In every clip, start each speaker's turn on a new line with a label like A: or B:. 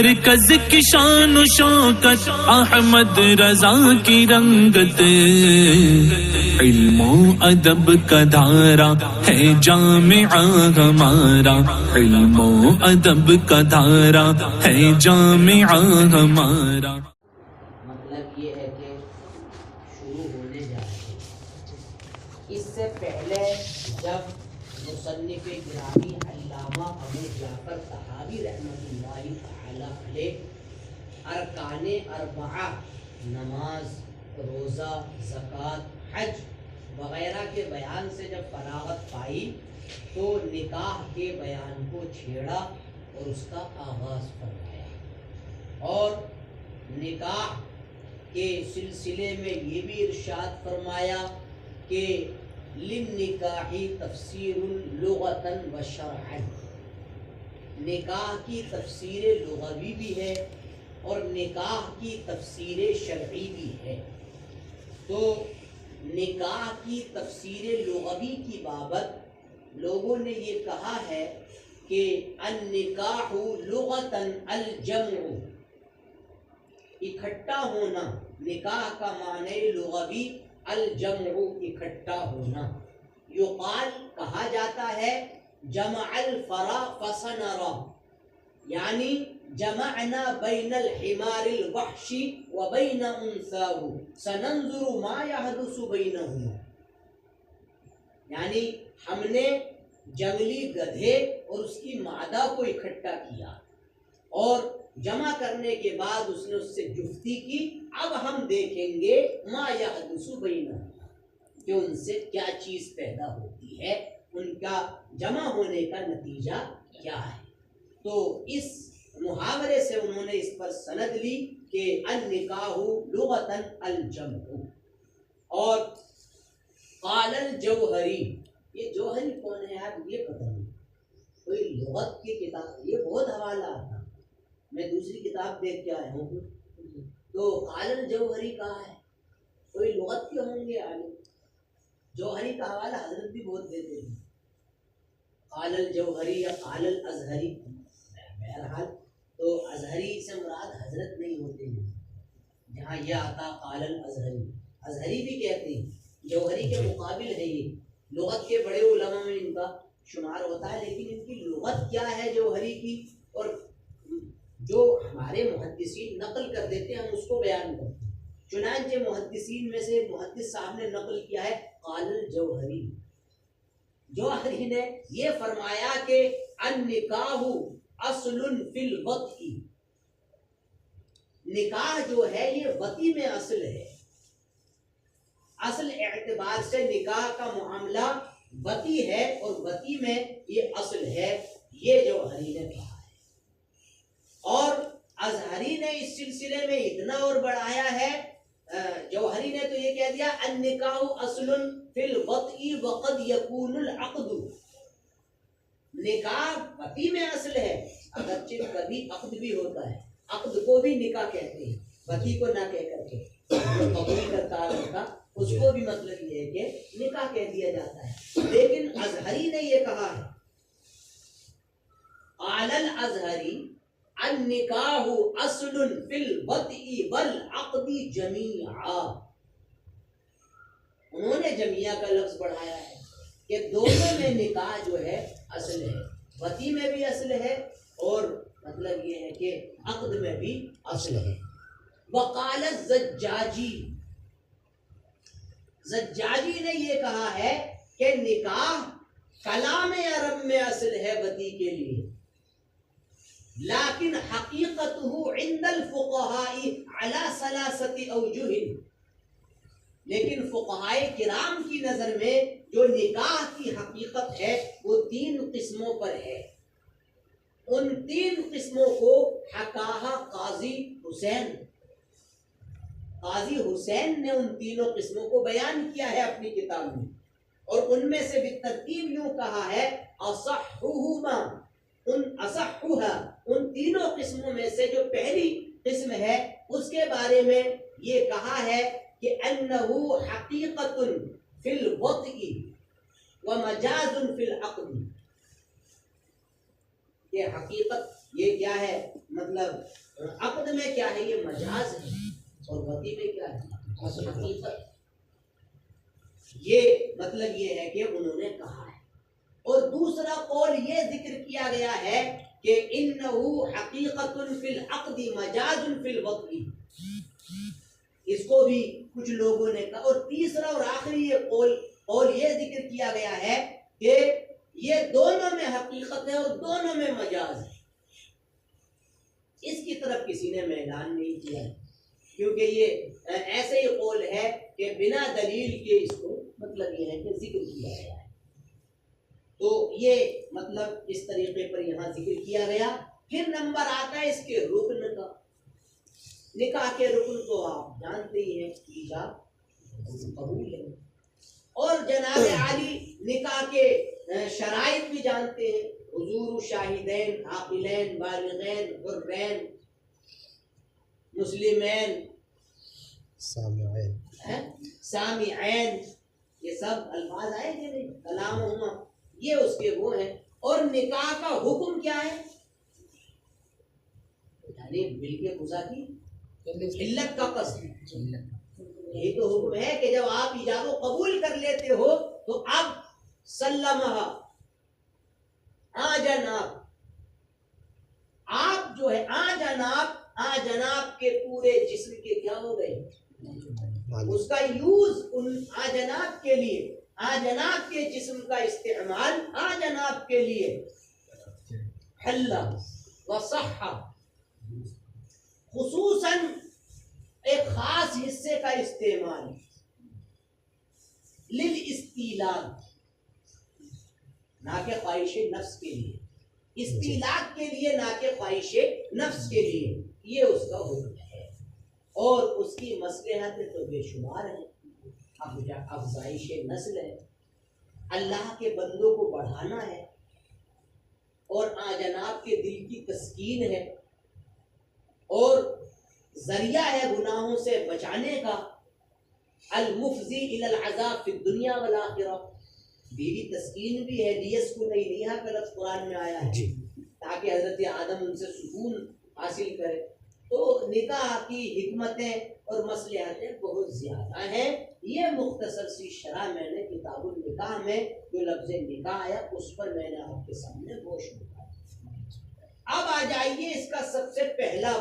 A: مرکز کی شان و شوکت احمد رضا کی رنگت، علم و ادب کا دھارا ہے جامعہ ہمارا، علم و ادب کا دھارا ہے جامعہ ہمارا۔
B: مطلب یہ ہے کہ شروع ہونے جا رہے ہیں۔ اس سے پہلے جب مصنف گرامی علامہ ابو جعفر طحاوی رحمۃ اللہ تعالی علیہ ارکان اربعہ نماز، روزہ، زکوٰۃ، حج وغیرہ کے بیان سے جب فراغت پائی تو نکاح کے بیان کو چھیڑا اور اس کا آغاز فرمایا، اور نکاح کے سلسلے میں یہ بھی ارشاد فرمایا کہ للنکاح تفسیر لغتاً و شرعاً، نکاح کی تفسیر لغوی بھی ہے اور نکاح کی تفسیر شرعی بھی ہے۔ تو نکاح کی تفسیر لغوی کی بابت لوگوں نے یہ کہا ہے کہ النکاح لغتاً الجمع، اکٹھا ہونا، نکاح کا معنی لغوی الجمع، اکٹھا ہونا۔ یقال، کہا جاتا ہے، جمع الفرا فسنرا، یعنی جمعنا بین الحمار الوحشی و بین انثاہ سننظر ما یحدث بینہما، یعنی ہم نے جنگلی گدھے اور اس کی مادہ کو اکٹھا کیا اور جمع کرنے کے بعد اس نے اس سے جفتی کی، اب ہم دیکھیں گے ما یحدث بینہما، کہ ان سے کیا چیز پیدا ہوتی ہے، ان کا جمع ہونے کا نتیجہ کیا ہے۔ تو اس محاورے سے انہوں نے اس پر سند لی کہ النکاح لغتاً الجمع۔ اور قال الجوہری، یہ جوہری کون ہے آپ یہ پتہ نہیں، کوئی لغت کی کتاب، یہ بہت حوالہ آتا، میں دوسری کتاب دیکھ کے آیا ہوں تو قال الجوہری کہا ہے، کوئی لغت کے ہوں گے عالم۔ جوہری کا حوالہ حضرت بھی بہت دیتے ہیں، قال الجوہری یا قال الازہری، بہرحال تو ازہری سے مراد حضرت نہیں ہوتے ہیں، جہاں یہ آتا قال الازہری، ازہری بھی کہتے ہیں، جوہری کے مقابل ہے، یہ لغت کے بڑے علماء میں ان کا شمار ہوتا ہے، لیکن ان کی لغت کیا ہے جوہری کی، اور جو ہمارے محدثین نقل کر دیتے ہیں ہم اس کو بیان کرتے ہیں۔ چنانچہ محدثین میں سے محدث صاحب نے نقل کیا ہے قال الجوہری، جوہری نے یہ فرمایا کہ النکاح اصل فی الوطء، نکاح جو ہے یہ وطی میں اصل ہے، اصل اعتبار سے نکاح کا معاملہ وطی ہے اور وطی میں یہ اصل ہے، یہ جوہری نے کہا ہے۔ اور ازہری نے اس سلسلے میں اتنا اور بڑھایا ہے، جوہری نے تو یہ کہہ دیا النکاح اصل فی الوطء وقد یکون العقد، نکاح وطی میں اصل ہے، اگرچہ کبھی عقد بھی ہوتا ہے، عقد کو بھی نکاح کہتے ہیں، وطی کو نہ کہہ کر کے، جو قبول کرتا ہے اس کو بھی مطلب یہ ہے کہ نکاح کہہ دیا جاتا ہے۔ لیکن ازہری نے یہ کہا ہے قال الازہری النکاح اصل فی الوطء والعقد جمیعا، انہوں نے جمیعہ کا لفظ بڑھایا ہے کہ دونوں میں نکاح جو ہے اصل ہے، وطی میں بھی اصل ہے اور مطلب یہ ہے کہ عقد میں بھی اصل ہے۔ وقال الزجاجی، زجاجی نے یہ کہا ہے کہ نکاح کلام عرب میں اصل ہے وطی کے لیے، لیکن حقیقتہ عند الفقہاء علی ثلاثۃ اوجہ، لیکن فقہائے کرام کی نظر میں جو نکاح کی حقیقت ہے وہ 3 قسموں پر ہے، ان 3 قسموں کو حکاہا قاضی حسین، قاضی حسین نے ان 3 قسموں کو بیان کیا ہے اپنی کتاب میں، اور ان میں سے بالترتیب یوں کہا ہے اصحہما، ان 3 قسموں میں سے جو پہلی قسم ہے اس کے بارے میں یہ کہا ہے کہ انہو حقیقت فی الوطء و مجاز فی العقد، یہ حقیقت یہ کیا ہے مطلب عقد میں کیا ہے یہ مجاز ہے اور وقی میں کیا ہے حقیقت. یہ مطلب یہ ہے کہ انہوں نے کہا ہے. اور دوسرا قول یہ ذکر کیا گیا ہے کہ انہو حقیقت فی العقد مجاز فی الوقت. اس کو بھی کچھ لوگوں نے کہا. اور تیسرا اور آخری یہ قول یہ ذکر کیا گیا ہے کہ یہ دونوں میں حقیقت ہے اور دونوں میں مجاز ہے. اس کی طرف کسی نے میدان نہیں کیا ہے کیونکہ یہ ایسے ہی قول ہے کہ بنا دلیل کے اس کو مطلب یہ ہے کہ ذکر کیا گیا ہے. تو یہ مطلب اس طریقے پر یہاں ذکر کیا گیا. پھر نمبر آتا ہے اس کے رکن کا. نکاح کے رکن تو آپ جانتے ہی ہیں ایجاب قبول ہے. اور جناب عالی نکاح کے شرائط بھی جانتے ہیں. حضور شاہدین عاقلین بالغین حرین مسلمین سامعین یہ سب الفاظ آئے کہ نہیں کلام ہما یہ اس کے وہ ہیں. اور نکاح کا حکم کیا ہے یعنی بل کے خدا کی علت کا قصد. یہی تو حکم ہے کہ جب آپ ایجاب و قبول کر لیتے ہو تو اب سلمہ جناب آپ جو ہے جناب کے پورے جسم کے کیا ہو گئے اس کا یوز ان جناب کے لیے جناب کے جسم کا استعمال جناب کے لیے حل وصح خصوصاً ایک خاص حصے کا استعمال للاستیلاد نہ کہ خواہش نفس کے لیے. استیلاد کے لیے نہ کہ خواہش نفس کے لیے. یہ اس کا حکم ہے اور اس کی مصلحت تو بے شمار ہے. افزائش نسل ہے اللہ کے بندوں کو بڑھانا ہے اور جناب کے دل کی تسکین ہے اور ذریعہ ہے گناہوں سے بچانے کا. المفضی الی العذاب فی الدنیا والآخرہ. بیوی تسکین بھی ہے لیس کو نہیں نیہا کا لفظ قرآن میں آیا ہے تاکہ حضرت آدم ان سے سکون حاصل کرے. تو نکاح کی حکمتیں اور مصلحتیں بہت زیادہ ہیں. یہ مختصر سی شرح میں نے کتاب النکاح میں جو لفظ نکاح آیا اس پر میں نے آپ کے سامنے گوش بتایا. اب آ جائیے اس کا سب سے پہلا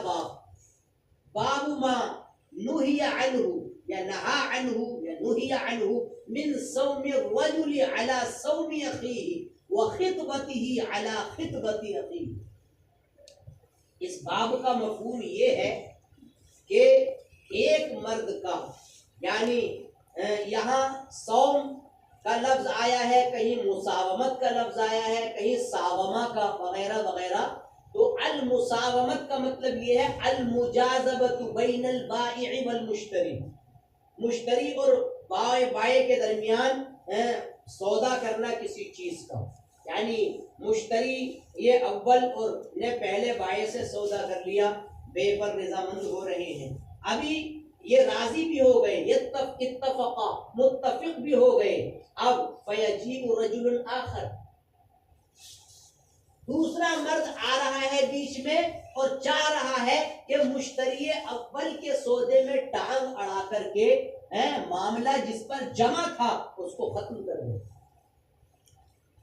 B: باب ما نہی عنہ یا نہا عنہ یا نہی عنہ من صوم الرجل على صوم اخیہ وخطبته على خطبۃ اخیہ. اس باب کا مفہوم یہ ہے کہ ایک مرد کا یعنی یہاں صوم کا لفظ آیا ہے کہیں مساومت کا لفظ آیا ہے کہیں ساومہ کا وغیرہ وغیرہ. تو المساومت کا مطلب یہ ہے المجاذبۃ بین البائع والمشتری. مشتری اور بائع کے درمیان سودا کرنا کسی چیز کا یعنی مشتری یہ اول اور نے پہلے بائع سے سودا کر لیا بے پر رضامند ہو رہے ہیں. ابھی یہ راضی بھی ہو گئے اتفقا متفق بھی ہو گئے. اب فیجیء رجل آخر دوسرا مرد آ رہا ہے بیچ میں اور چاہ رہا ہے کہ مشتری اول کے سودے میں ٹانگ اڑا کر کے معاملہ جس پر جمع تھا اس کو ختم کر دے.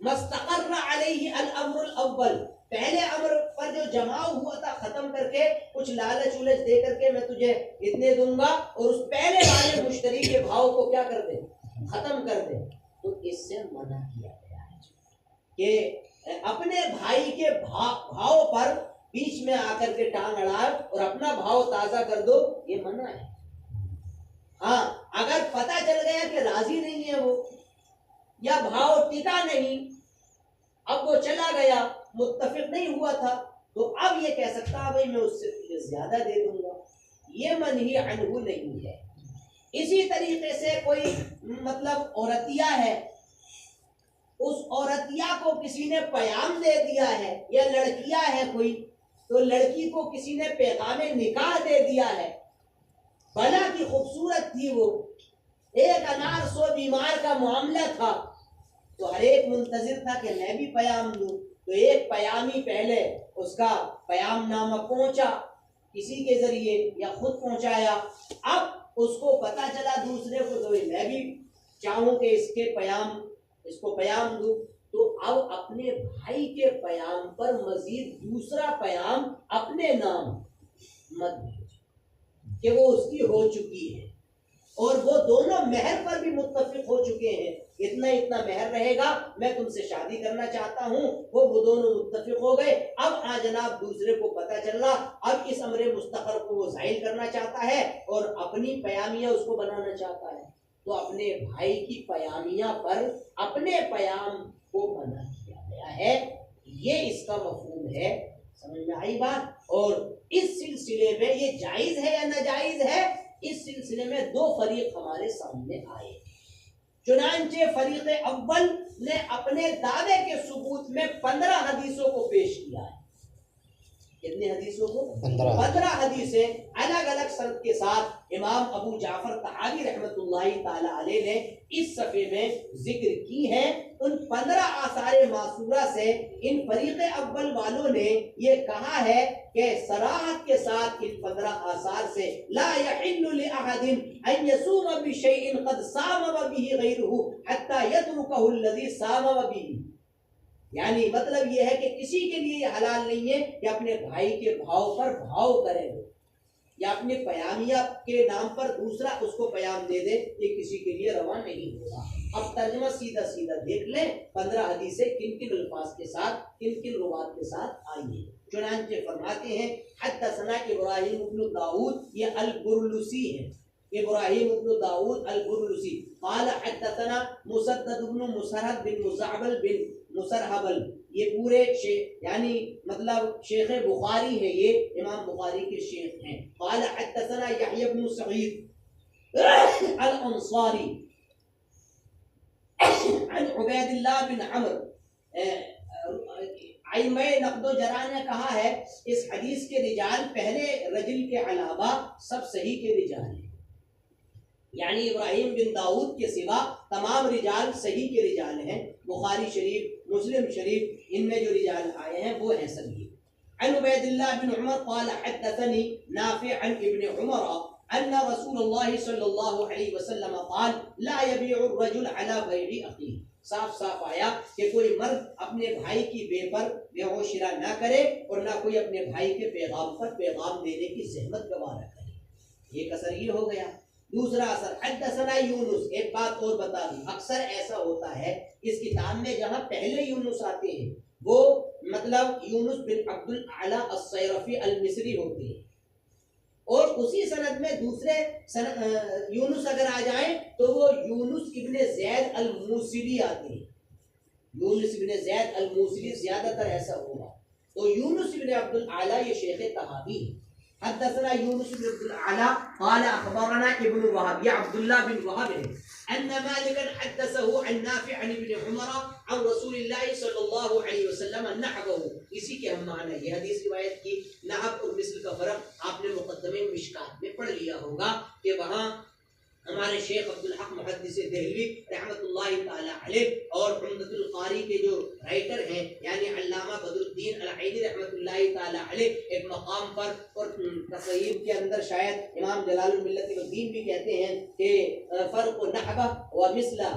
B: مستقر علیہ الامر الاول پہلے امر پر جو جمع ہوا تھا ختم کر کے کچھ لالچ ولچ دے کر کے میں تجھے اتنے دوں گا اور اس پہلے والے مشتری کے بھاؤ کو کیا کر دے ختم کر دے. تو اس سے منع کیا گیا ہے کہ اپنے بھائی کے بھاؤ پر بیچ میں آ کر کے ٹانگ اڑا اور اپنا بھاؤ تازہ کر دو یہ منع ہے. ہاں اگر پتہ چل گیا کہ راضی نہیں ہے وہ یا بھاؤ ٹکا نہیں اب وہ چلا گیا متفق نہیں ہوا تھا تو اب یہ کہہ سکتا بھائی میں اس سے تجھے زیادہ دے دوں گا. یہ منہی عنہ نہیں ہے. اسی طریقے سے کوئی مطلب عورتیہ ہے اس عورتیہ کو کسی نے پیام دے دیا ہے یا لڑکیاں ہے کوئی تو لڑکی کو کسی نے پیغام نکاح دے دیا ہے. بلا کی خوبصورت تھی وہ ایک انار سو بیمار کا معاملہ تھا تو ہر ایک منتظر تھا کہ میں بھی پیام دوں تو ایک پیامی پہلے اس کا پیام نامہ پہنچا کسی کے ذریعے یا خود پہنچایا، اب اس کو پتہ چلا دوسرے کو تو میں بھی چاہوں کہ اس کو پیام دوں، تو اب اپنے بھائی کے پیام پر مزید دوسرا پیام اپنے نام مت بھیجو کہ وہ اس کی ہو چکی ہے، اور وہ دونوں مہر پر بھی متفق ہو چکے ہیں، اتنا مہر رہے گا، میں تم سے شادی کرنا چاہتا ہوں، وہ دونوں متفق ہو گئے۔ اب جناب دوسرے کو پتہ چل رہا، اب اس امر مستقر کو وہ ظاہر کرنا چاہتا ہے اور اپنی پیامیہ اس کو بنانا چاہتا ہے، تو اپنے بھائی کی پیامیہ پر اپنے پیام کو منع کیا گیا ہے۔ یہ اس کا مفہوم ہے، سمجھ میں آئی بات؟ اور اس سلسلے میں یہ جائز ہے یا ناجائز ہے، اس سلسلے میں دو فریق ہمارے سامنے آئے۔ چنانچہ فریق اول نے اپنے دعوے کے ثبوت میں 15 حدیثوں کو پیش کیا ہے۔ کتنے حدیثوں کو؟ 15 حدیثیں الگ الگ سند کے ساتھ امام ابو جعفر طحاوی رحمۃ اللہ تعالی علیہ نے اس صفحے میں ذکر کی ہیں۔ ان 15 آثار معصورہ سے ان فریق اول والوں نے یہ کہا ہے کہ صراحت کے ساتھ ان 15 آثار سے لا يحل لأحد ان يصوم بشيء قد صام به غيره حتى يتركه الذي صام به، یعنی مطلب یہ ہے کہ کسی کے لیے یہ حلال نہیں ہے کہ اپنے بھائی کے بھاؤ پر بھاؤ کرے ہو یا اپنے پیامیہ کے نام پر دوسرا اس کو پیام دے دے، یہ کسی کے لیے روا نہیں ہوگا۔ اب ترجمہ سیدھا دیکھ لیں، 15 حدیثیں کن کن الفاظ کے ساتھ، کن کن روات کے ساتھ آئی ہیں۔ چنانچہ فرماتے ہیں حدثنا ابراہیم بن داؤد، یہ البرلسی ہے، ابراہیم بن داؤد البرلسی، قال حدثنا مسدد بن مسرحد بن مزعبل بن مسرحبل، یہ پورے یعنی مطلب شیخ بخاری ہے، یہ امام بخاری کے شیخ ہیں۔ قال حدثنا یحیی بن سعید الانصاری عن عبید اللہ بن عمرو، ائمہ نقد و جرح نے کہا ہے اس حدیث کے رجال پہلے رجل کے علاوہ سب صحیح کے رجال ہیں، یعنی ابراہیم بن داؤد کے سوا تمام رجال صحیح کے رجال ہیں، بخاری شریف مسلم شریف ان میں جو رجال آئے ہیں وہ ہیں صحیح۔ عن عبید اللہ بن عمر قال حدثني نافع عن ابن عمر ان رسول اللہ صلی اللہ علیہ وسلم قال لا يبيع الرجل على بيع اخيه، صاف آیا کہ کوئی مرد اپنے بھائی کی بے پر بیع و شراء نہ کرے اور نہ کوئی اپنے بھائی کے پیغام پر پیغام دینے کی زحمت گوارا کرے۔ ایک اثر یہ ہو گیا۔ دوسرا اثر حدثنا یونس، ایک بات اور بتا دوں، اکثر ایسا ہوتا ہے اس کتاب میں جہاں پہلے یونس آتے ہیں وہ مطلب یونس بن عبد الاعلی الصیرفی المصری ہوتے ہیں، اور اسی سند میں دوسرے یونس اگر آ جائیں تو وہ یونس ابن زید الموصلی آتے ہیں، یونس ابن زید الموصلی زیادہ تر ایسا ہوگا۔ تو یونس ابن عبد الاعلی یہ شیخ طحاوی ہے۔ حدثنا یونس بن عبد الاعلی قال اخبرنا ابن وهب، یہ عبداللہ بن وهب ہے، ان مالکا حدثه عن نافع عن ابن عمر عن رسول اللہ صلی اللہ علیہ وسلم نحوه، اسی کے ہم معنی یہ حدیث روایت کی۔ نحو اور مثل کا فرق آپ نے مقدمے مشکات میں پڑھ لیا ہوگا کہ وہاں ہمارے شیخ عبدالحق محدث دہلوی رحمۃ اللہ تعالی علیہ اور عمدۃ القاری کے جو رائٹر ہیں یعنی علامہ بدر الدین العینی رحمۃ اللہ تعالی علیہ ایک مقام پر اور تصحیح کے اندر شاید امام جلال الملت الدین بھی کہتے ہیں کہ فرق نحو و مثلہ،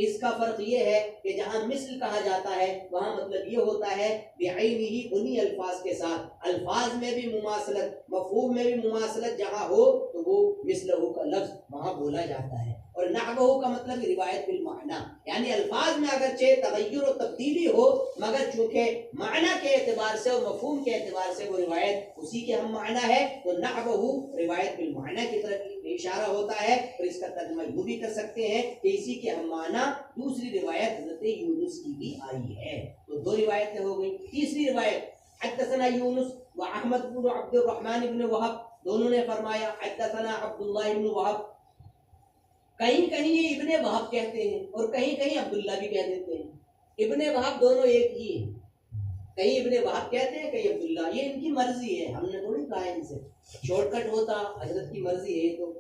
B: اس کا فرق یہ ہے کہ جہاں مثل کہا جاتا ہے وہاں مطلب یہ ہوتا ہے بعینہ، انہی الفاظ کے ساتھ، الفاظ میں بھی مماثلت، مفہوم میں بھی مماثلت جہاں ہو تو وہ مثلہ کا لفظ وہاں بولا جاتا ہے، اور نحوہ کا مطلب روایت بالمعنی، یعنی الفاظ میں اگرچہ تغیر و تبدیلی ہو مگر چونکہ معنی کے اعتبار سے اور مفہوم کے اعتبار سے وہ روایت اسی کے ہم معنی ہے، تو نحوہ روایت بالمعنی کی طرف اشارہ ہوتا ہے، اور اس کا ترجمہ یوں بھی کر سکتے ہیں کہ اسی کے ہم معنی دوسری روایت حضرت یونس کی بھی آئی ہے۔ تو دو روایتیں ہو گئی۔ تیسری روایت حدثنا یونس و احمد بن عبد الرحمن بن وہب، دونوں نے فرمایا حدثنا عبداللہ بن وہب، کہیں کہیں یہ ابن وہب کہتے ہیں اور کہیں کہیں عبداللہ بھی کہہ دیتے ہیں، ابن وہب دونوں ایک ہی ہیں، کہیں ابن وہب کہتے ہیں کہیں عبداللہ، یہ ان کی مرضی ہے، ہم نے تھوڑی کہا ان سے، شارٹ کٹ ہوتا حضرت کی مرضی ہے۔ تو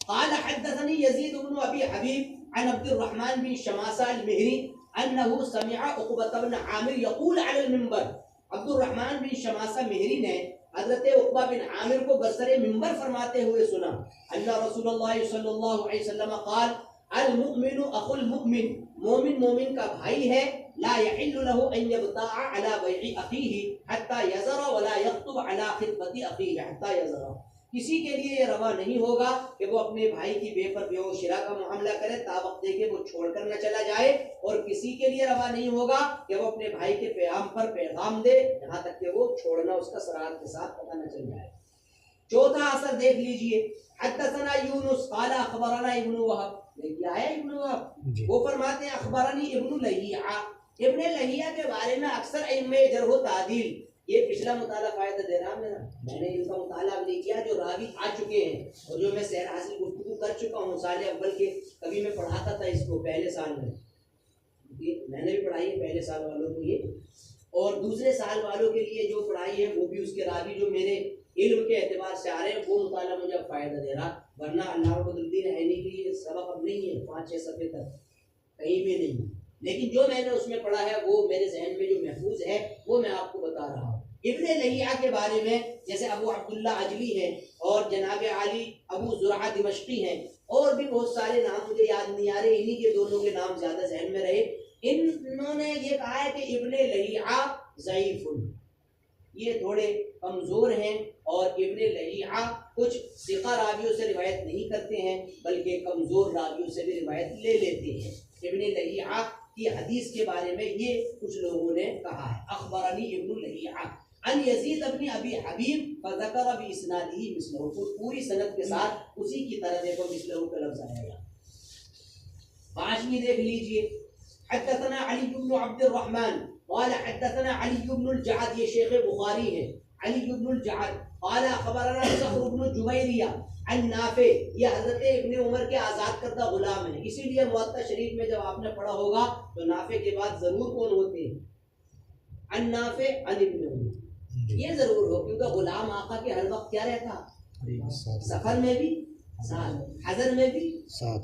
B: قال حدثني يزيد بن ابي حبيب عن عبد الرحمن بن شماسة المهري انه سمع عقبہ بن عامر یقول علی المنبر. عبد الرحمن بن شماسہ مہری نے حضرت عقبہ بن عامر کو برسر منبر فرماتے ہوئے سنا ان رسول اللہ صلی اللہ علیہ وسلم قال المؤمن اخو المؤمن, مومن مومن کا بھائی ہے, لا يحل له ان يبتاع على بيع اخيه حتى يزر ولا يخطب على خطبة اخيه حتى يزر. کسی کے لیے یہ روا نہیں ہوگا کہ وہ اپنے بھائی کی بے پر بیع و شراء کا معاملہ کرے تا وقت کہ وہ چھوڑ کر نہ چلا جائے, اور کسی کے لیے روا نہیں ہوگا کہ وہ اپنے بھائی کے پیغام پر پیغام دے یہاں تک کہ وہ چھوڑنا اس کا سراحت کے ساتھ پتہ نہ چل جائے. چوتھا اثر دیکھ لیجئے. حدثنا یونس قال اخبرنا ابن وهب, کیا ہے ابن وهب؟ وہ فرماتے ہیں اخبرنی ابن لہیعہ. ابن لہیعہ کے بارے میں اکثر ائمہ جرح و تعدیل, یہ پچھلا مطالعہ فائدہ دے رہا میرا, میں نے ان کا مطالعہ نہیں کیا, جو راوی آ چکے ہیں اور جو میں سیر حاصل گفتگو کر چکا ہوں سال اول کے, کبھی میں پڑھاتا تھا اس کو پہلے سال میں نے بھی پڑھائی ہے پہلے سال والوں کو یہ, اور دوسرے سال والوں کے لیے جو پڑھائی ہے وہ بھی اس کے راوی جو میرے علم کے اعتبار سے آ رہے ہیں وہ مطالعہ مجھے اب فائدہ دے رہا, ورنہ علامہ بدر الدین عینی کی یہ سبق اب نہیں ہے 5-6 صفحے تک کہیں بھی نہیں, لیکن جو میں نے اس میں پڑھا ہے وہ میرے ذہن میں جو محفوظ ہے وہ میں آپ کو بتا رہا ہوں. ابن لہیعہ کے بارے میں جیسے ابو عبداللہ عجلی ہیں اور جناب علی ابو زرعہ دمشقی ہیں, اور بھی بہت سارے نام مجھے یاد نہیں آ رہے, انہی کے دونوں کے نام زیادہ ذہن میں رہے. انہوں نے یہ کہا ہے کہ ابن لہیعہ ضعیف, یہ تھوڑے کمزور ہیں, اور ابن لہیعہ کچھ ثقہ راویوں سے روایت نہیں کرتے ہیں بلکہ کمزور راویوں سے بھی روایت لے لیتے ہیں. ابن لہیعہ کی حدیث کے بارے میں یہ کچھ لوگوں نے کہا ہے. اخبرنی ابن لہیعہ ان یزید ابن ابی حبیب فذکر باسنادہ مثلہ, پوری سند کے ساتھ اسی کی طرح دیکھو مثلہ کا لفظ آئے گا. 5ویں دیکھ لیجئے. حدثنا علی بن عبد الرحمن قال حدثنا علی بن الجعد, یہ شیخ بخاری ہے, علی بن الجعد قال خبرنا صخر بن جبیریہ عن نافع, یہ حضرت ابن عمر کے آزاد کردہ غلام ہیں, اسی لیے موطا شریف میں جب آپ نے پڑھا ہوگا تو نافع کے بعد ضرور کون ہوتے ہیں؟ عن نافع عن ابن عمر, یہ ضرور ہو, کیونکہ غلام آقا کے ہر وقت کیا رہتا, سفر میں بھی ساتھ, حضر میں بھی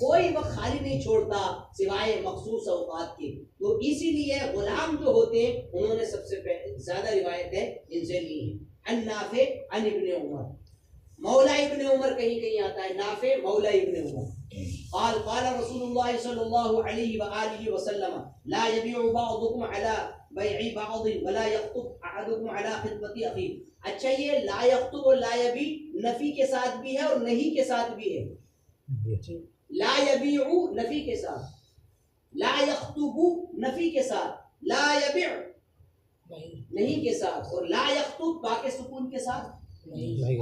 B: کوئی وقت خالی نہیں چھوڑتا سوائے مخصوص اوقات کے, تو اسی لیے غلام جو ہوتے ہیں انہوں نے سب سے زیادہ روایتیں ان سے لی ہیں. عن نافع عن ابن عمر, مولا ابن عمر کہیں کہیں آتا ہے, نافع مولا ابن عمر. قال قال رسول اللہ صلی اللہ علیہ وآلہ وسلم لا يبيع بعضكم على بیع بعض ولا یخطب احدکم علی خطبۃ اخیہ. اچھا یہ لا یخطب اور لا یبیع نفی کے ساتھ بھی ہے اور نہیں کے ساتھ بھی ہے. لا یبیع نفی کے ساتھ, لا یخطب نفی کے ساتھ, لا یبیع نہیں کے ساتھ, اور لا یخطب با کے سکون کے ساتھ.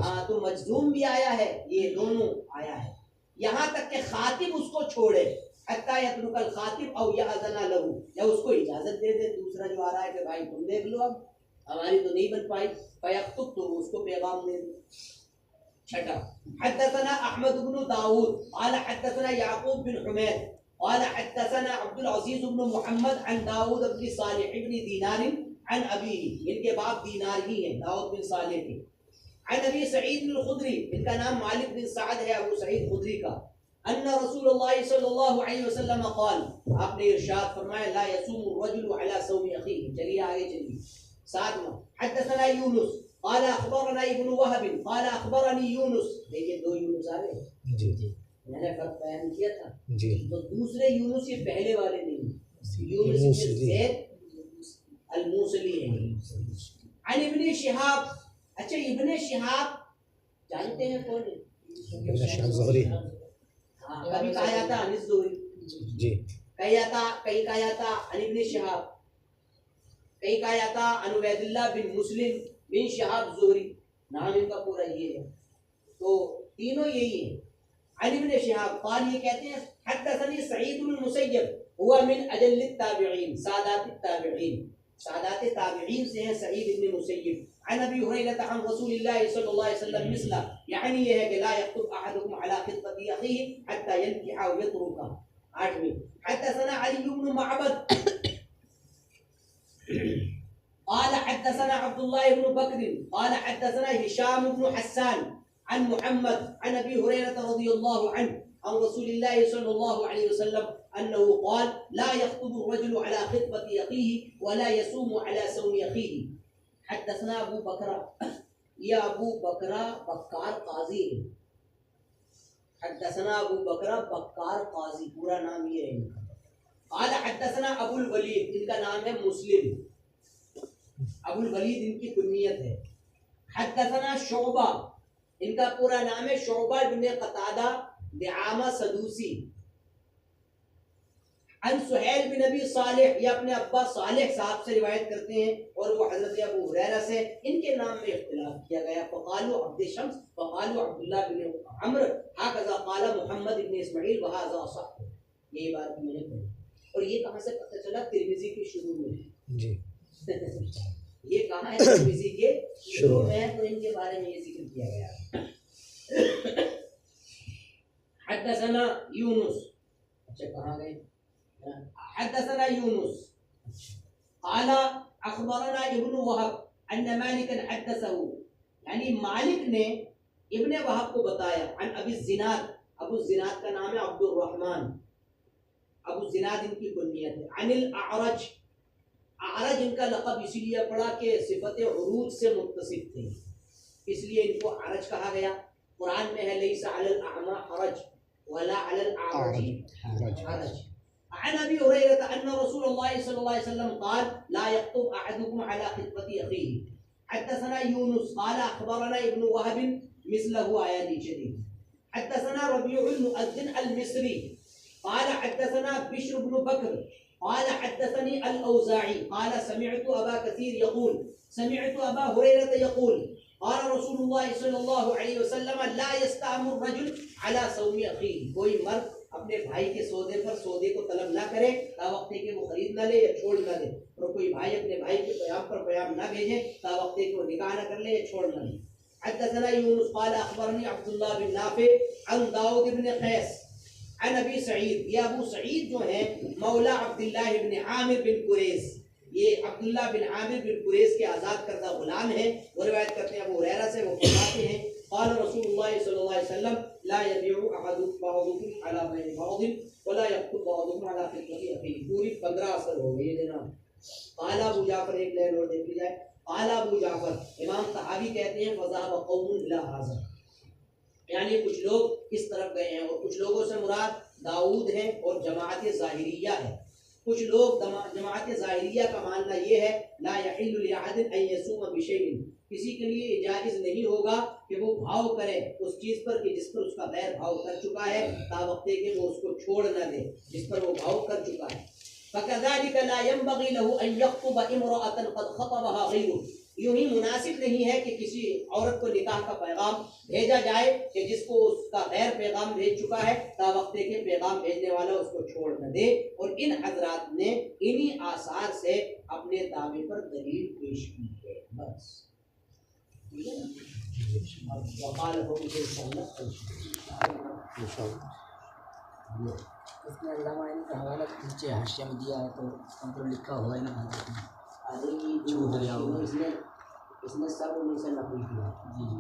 B: ہاں تو مجزوم بھی آیا ہے, یہ دونوں آیا ہے, یہاں تک کہ خاطب اس کو چھوڑے, حتی یترک الخاطب او یأذن له, یا اس کو اجازت دے دے, دوسرا جو آ رہا ہے کہ بھائی تم دیکھ لو اب ہماری تو نہیں بن پائی, فیخطب تو اس کو پیغام دے دے. چھٹا حدثنا احمد بن داود قال حدثنا یعقوب بن حمید قال حدثنا عبد العزیز بن محمد عن داود بن صالح بن دینار عن ابیہ, ان کے باپ دینار ہی ہیں داود بن صالح کے, عن ابی سعید بن الخدری, ان کا نام مالک بن سعد ہے ابو سعید خدری کا, ان رسول اللہ صلی اللہ علیہ وسلم قال, آپ نے ارشاد فرمایا لا يصوم الرجل على صوم اخیہ. چلیے آگے چلیے. 7واں حدثنا یونس قال اخبرنا ابن وهب قال اخبرني یونس, دیکھیں دو یونس آ رہے جی جی, میں نے فرق بیان کیا تھا جی, تو دوسرے یونس یہ پہلے والے نہیں, یونس بن زید الموصلی ہے. عن ابن شہاب, اچھا ابن شہاب جانتے ہیں کون ہے؟ ابن شہاب زہری, کبھی کہا جاتا عن الزہری جی, کہیں کہا جاتا عن ابن شہاب, کہیں کہا جاتا عن عبید اللہ بن مسلم بن شہاب زہری, نام ان کا پورا یہ ہے, تو تینوں یہی ہیں. عن ابن شہاب قال, یہ کہتے ہیں حدثني سعید بن المسیب هو من اجل التابعین, سادات التابعین, سادات تابعین سے ہیں سعید بن مسیب. عن ابی ہریرہ عن رسول اللہ صلی اللہ علیہ وسلم مثلا, یعنی یہ ہے کہ لا یخطب احدکم علی خطبۃ اخیہ حتی ینکح او یترک. 8ویں حدثنا علی بن معبد قال حدثنا عبد الله بن بكر قال حدثنا هشام بن حسان عن محمد عن ابي هريره رضي الله عنه عن رسول الله صلى الله عليه وسلم انه قال لا يخطب الرجل على خطبه اخيه ولا يصوم على صوم اخيه. حدثنا ابو بکر، یہ ابو بکر بکار قاضی ہے. حدثنا ابو بکر بکار قاضی، پورا نام یہ ہے ان کا. قال حدثنا ابو الولید، ان کا نام ہے مسلم، ابو الولید ان کی کنیت ہے. حدثنا شعبہ، ان کا پورا نام ہے شعبہ بن قتادہ دعامہ سدوسی. عن سہیل بن ابی صالح، یہ اپنے ابا صالح صاحب سے روایت کرتے ہیں اور وہ حضرت ابو ہریرہ سے. ان کے نام میں اختلاف کیا گیا. فقالوا عبد شمس فقالوا عبداللہ بن عمرو هكذا قال محمد بن اسماعیل وهذا صح. یہی بات میں نے کہی. اور یہ کہاں سے پتہ چلا؟ ترمذی کے شروع میں جی یہ کہاں ہے؟ ترمذی کے شروع میں، تو ان کے بارے میں یہ ذکر کیا گیا. حدثنا یونس، اچھا کہاں گئے؟ حدثنا یونس قال اخبرنا ابن وهب ان مالکا حدثه، یعنی مالک نے ابن وہب کو بتایا. عن ابی الزناد، ابو الزناد کا نام ہے عبد الرحمن، ابو الزناد ان کی کنیت ہے. عن الاعرج، اعرج ان کا لقب اسی لیے پڑا کہ صفت عروج سے متصف تھے، اس لیے ان کو اعرج کہا گیا. قرآن میں ہے لیس علی الاعمى حرج ولا علی الاعرج حرج. عن ابي هريره ان رسول الله صلى الله عليه وسلم قال لا يخطب احدكم على خطبه اخيه. حدثنا يونس قال اخبرنا ابن وهب مثله آيات شديد. حدثنا ربيع المؤذن المصري قال حدثنا بشر بن بكر قال حدثني الاوزاعي قال سمعت ابا كثير يقول سمعت ابا هريره يقول قال رسول الله صلى الله عليه وسلم لا يستعمل الرجل على صوم اخيه. کوئی مرد اپنے بھائی کے سودے پر سودے کو طلب نہ کرے تا وقت کہ وہ خرید نہ لے یا چھوڑ نہ دے، اور کوئی بھائی اپنے بھائی کے پیام پر پیام نہ بھیجے تا وقت کہ وہ نکاح نہ کر لے یا چھوڑ نہ لے. حدثنا یونس قال اخبرني عبد الله بن نافع عن داود بن قیس عن ابی سعید. یہ ابو سعید جو ہیں مولا عبداللہ بن عامر بن قریظ، یہ عبداللہ بن عامر بن قریظ کے آزاد کردہ غلام ہیں. وہ روایت کرتے ہیں ابو ہریرہ سے، وہ فرماتے ہیں قال رسول اللہ صلی اللہ علیہ وسلم لا يبيع احدكم بعضكم على بيع بعض ولا يخطب بعضكم على خطبه اخيه. پوری 15 اثر ہو گئی ہے جناب. قال ابو جعفر، ایک لائن اور دیکھ لی جائے. قال ابو جعفر، امام طحاوی کہتے ہیں فذهب قوم الى هذا، یعنی کچھ لوگ اس طرف گئے ہیں، اور کچھ لوگوں سے مراد داؤد ہیں اور جماعت ظاہریہ ہے. کچھ لوگ جماعت ظاہریہ کا ماننا یہ ہے لا يحل لاحد ان يصوم بشيء، کسی کے لیے جائز نہیں ہوگا کہ وہ بھاؤ کرے اس چیز پر کہ جس پر اس کا غیر بھاؤ کر چکا ہے تا وقت کہ وہ اس کو چھوڑ نہ دے جس پر وہ بھاؤ کر چکا ہے. فكذلك لا ينبغي له ان يخطب امرأة قد خطبها غيره، یوں ہی مناسب نہیں ہے کہ کسی عورت کو نکاح کا پیغام بھیجا جائے کہ جس کو اس کا غیر پیغام بھیج چکا ہے تا وقت کہ پیغام بھیجنے والا اس کو چھوڑ نہ دے. اور ان حضرات نے انہی آثار سے اپنے دعوے پر دلیل پیش کی ہے. بس وقال
C: اس میں علامہ کا حوالہ نیچے حاشیہ میں دیا ہے تو مطلب لکھا ہوا ہے نا،
B: اس نے سب انہیں سے نقل کیا.
C: جی جی.